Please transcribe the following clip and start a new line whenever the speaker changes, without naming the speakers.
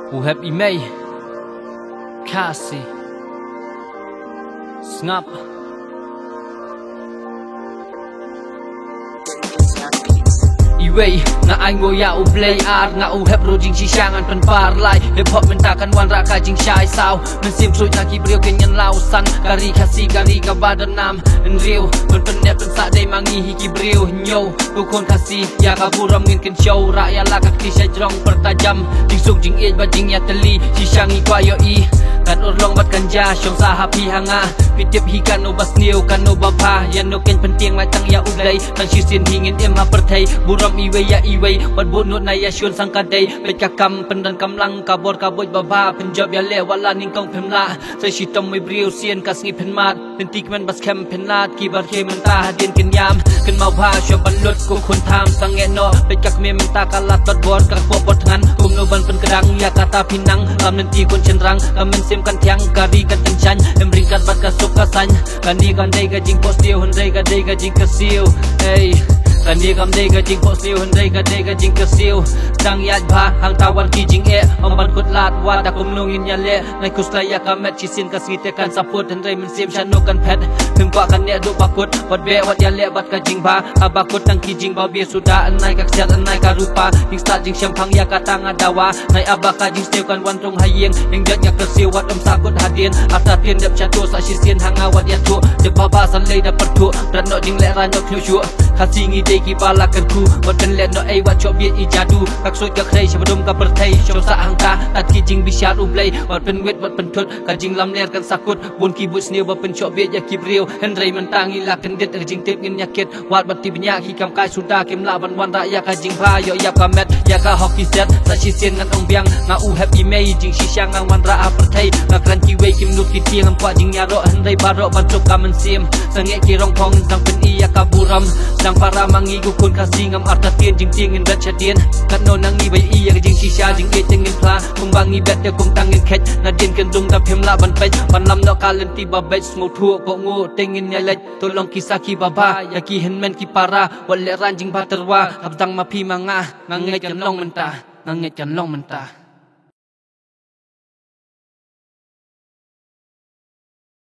Uheb imei kasih Sngap Iwei na ai ngồi ya u play art na u hep rojing shishangan pen par lai hip hop mentakan wan ra ka jing shai sao men sim trui na ki brio kenyan lau san kari kasi kari ka badan nam en riu pen net pen sa dei mangi hi ki brio nyo ku kon kasi ya ka buram ngin ken show ra ya la ka ti sai jrong pertajam jing suk jing ej ba jing ya teli shishangi kwa yo i kan urlong bat kanja syong sa happy hanga pitip hikan no bas new kan no bapa yan no ken penting mai tang ya ulai tang shisin hingin em ha perthai buram iwei ya iwei wat bu nut na ya syun sang kadai pet kakam pendan kamlang kabor kaboj baba penjob ya le wala ning kong phemla sai shitom mai briu sien kas ngi phenmat pentik men bas kem phenlat ki bar ke men ta hadin ken yam ken mau bha syo ban lut ko khun tham sang nge no pet kak me men ta kalat tot bor kak po bot ngan kum no ban pen kedang ya kata pinang lam nanti kon cenrang kamen sim kan tiang kari kan tenchan em ringkat bat ka suk ka san kani kan dei ga jing post dio hundai ga dei ga jing ka siu hey kani kam dei ga jing post dio hundai ga dei ga jing ka siu dang yat bha hang tawan ki jing e om ban kut lat wa da kum nungin ya le nai kusla ya ka met chisin ka site kan support hundai men sim chan no kan pet phim kwa kan ne do bakut wat be wat ya le bat ka jing bha abakut tang ki jing ba bi suda anai ka ksat anai ka rupa jing start jing syam phang ya ka tang adawa nai abaka jing steu kan wan trong hayeng eng jat ya ka siu wat om sakut hadin after tin dep chato sa shisien hanga wat ya tu de baba san le da pertu ran no jing le ran no khlu chu khasi ngi de ki bala kan ku wat kan le no ai wat chop bi i jadu kak soi ka khrei shabdum ka perthai shom sa hangta tat ki jing bi shat ublai wat pen wet wat pen thut ka jing lam ler kan sakut bun ki bus new ba pen chop bi ya ki breu henrei man tangi la kan det jing tep ngin yaket wat bat ti bnya ki kam kai suda kem la ban wan ra ya ka jing bha yo ya ka met ya ka hockey set sa shisien ngan ong biang nga u happy mei jing shisang ngang wan ra a perthai nga kran ki wei kim nut ki tiang am kwa jing ya ro henrei baro ban chop ka man sim sange ki rong phong sang pen i ya ka buram sang para mangi gu kun ka singam arta tien jing tiang in bet chadien kan no nang ni bai i ya jing shisha jing e jing in pla kum bangi bet de kum tang in khet na din kan dung da phem la ban pech ban lam no ka len ti ba bet smo thu ko ngo tengin ya lech to long ki sa ki baba ya ki hen men ki para wal le ran jing ba terwa hab dang ma phi manga ngang ngai kan long men ta ngang ngai kan long men ta